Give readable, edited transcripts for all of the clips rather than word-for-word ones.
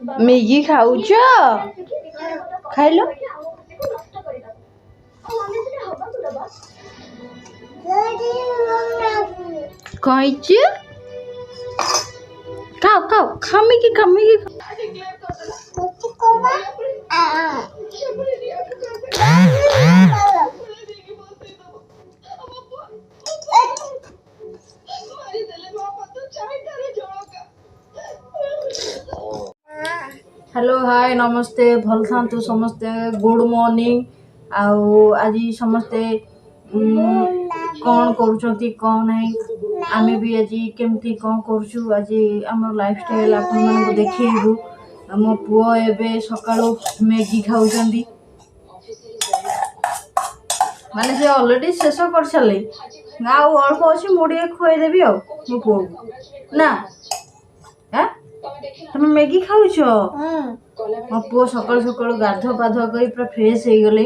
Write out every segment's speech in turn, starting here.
Maggi खाऊच खाइल कही खाओ खाओ खा मैगी खा मैगी हेलो हाय नमस्ते भल था समस्ते गुड मॉर्निंग आज समस्ते कौन करुँच कौन नहीं आमे भी आज केमती कौन करुँ आज आम लाइफ स्टाइल आपको देखू मो पुओ एबे सकाळू मैगी खाऊँ माने से ऑलरेडी शेष कर सारे अल्प अच्छी मुझे खुएदेवी आ मो पुओ ना तुम मैगी खाऊच मो पुओ सकाळू सकाळू गाधुआ पाधुआ कर पूरा फ्रेश हो गले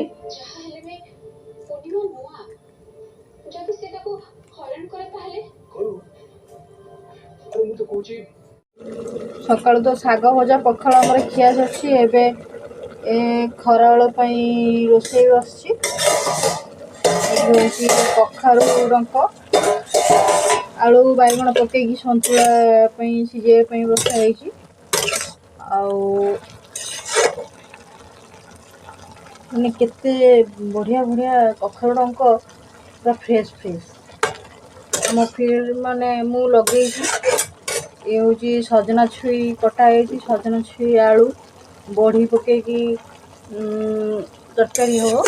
सकाळू तो शाग भजा पखाल आम खिया सरी ए खराबेल रोषे बस कखारू डंक आलू बैगण पकईकी सतुला सीझे बसाई माने केते बढ़िया बढ़िया कखारू डंक पूरा फ्रेश फ्रेश मो फिर माने मु लगे ये हूँ सजना छुई कटा सजना छुई आलू बड़ी पकईकी तरकारी हो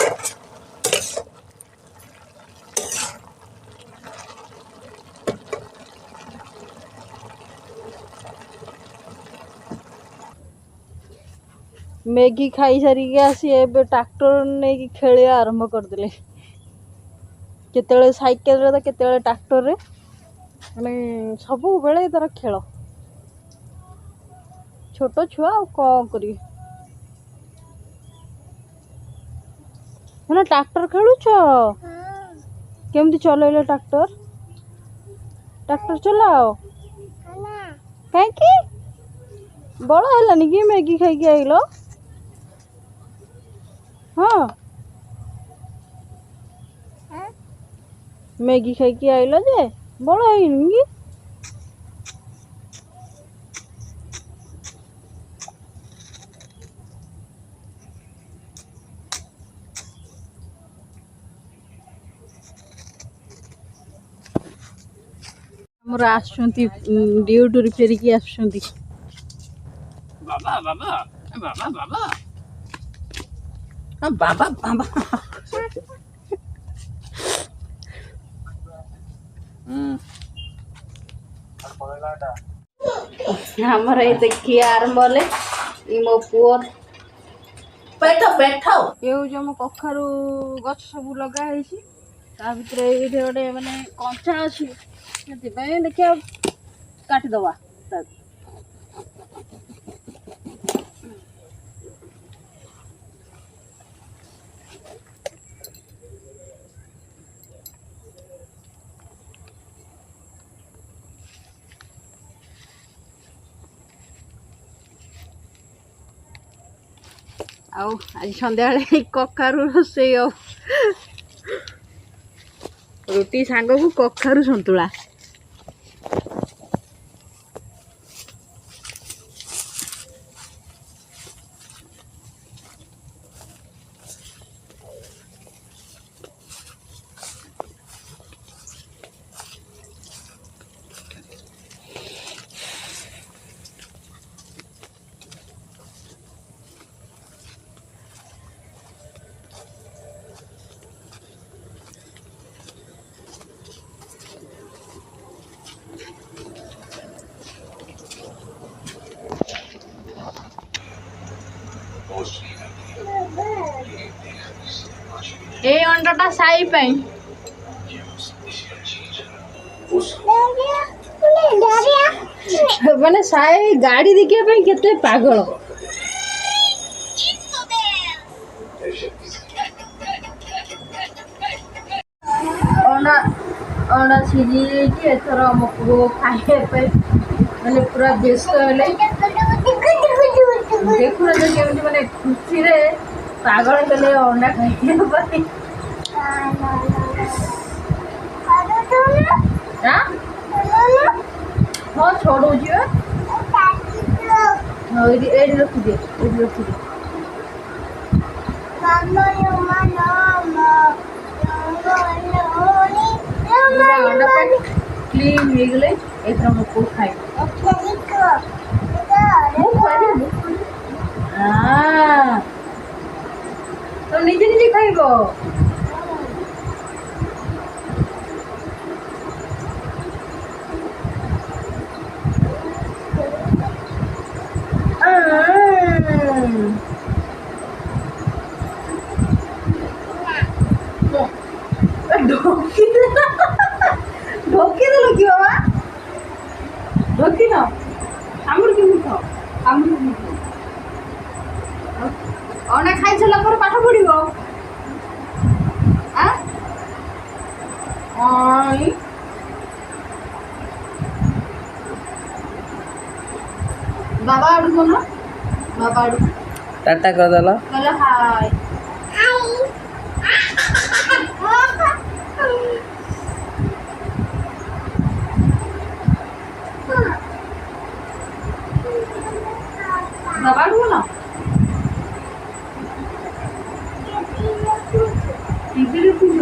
मैगी खाई सारिक आसी एबे ट्रैक्टर नहीं खेल आरंभ करदे केते साइकेल रे केते ट्रैक्टर रे माने सब बेले तार खेल छोट छुआ कौन करी ट्रैक्टर खेलुच केमती चलैले ट्रैक्टर ट्रैक्टर चलाओ कहीं बड़ है कि मैगी खाई आइल हाँ मैगी खाई आइल जे बड़ है कि मोर आसुंती ड्यूटी फेरिकी आसुंती बाबा बाबा बाबा बाबा बाबा बाबा हमर ये देखिए आरंभ ले मो पुओ बैठ बैठ ये जो मो कखारू गछ सब लगा है ता भीतर ये गोटे माने कंचा अच्छी देखिए काटिदवा आज सन्ध्या कखारू रोसे रुटी सांग को कखारू सन्तुला ए अंडाटा साई पाई माने साई गाड़ी देखिया पाई केते पागल अंडा अंडा सीझी कि एथर हमको खाए पे माने पूरा व्यस्त होले देखुन केमी मैंने खुशी रे पागल हेले अंडा खाइया हाँ छोड़ू ये रखिदे अंडा क्लीन हो गले एथर मुझको खाई तो निजे निजे खाइब ढोकी देल कि बाबा ढोकी न आमुर के खाओ अंडा खाई सारा पर पाठ पढ़ बाबा आड़ू को ना बाबा आड़ू टाटा कर देला कहला हाय बाबा आड़ू ना टीवी देखुछ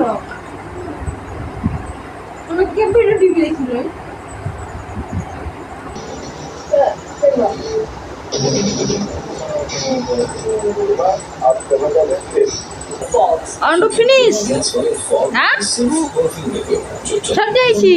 তুমি কেবে টিভি দেখছিলে अंडू फिनिश हाँ छट जाइছি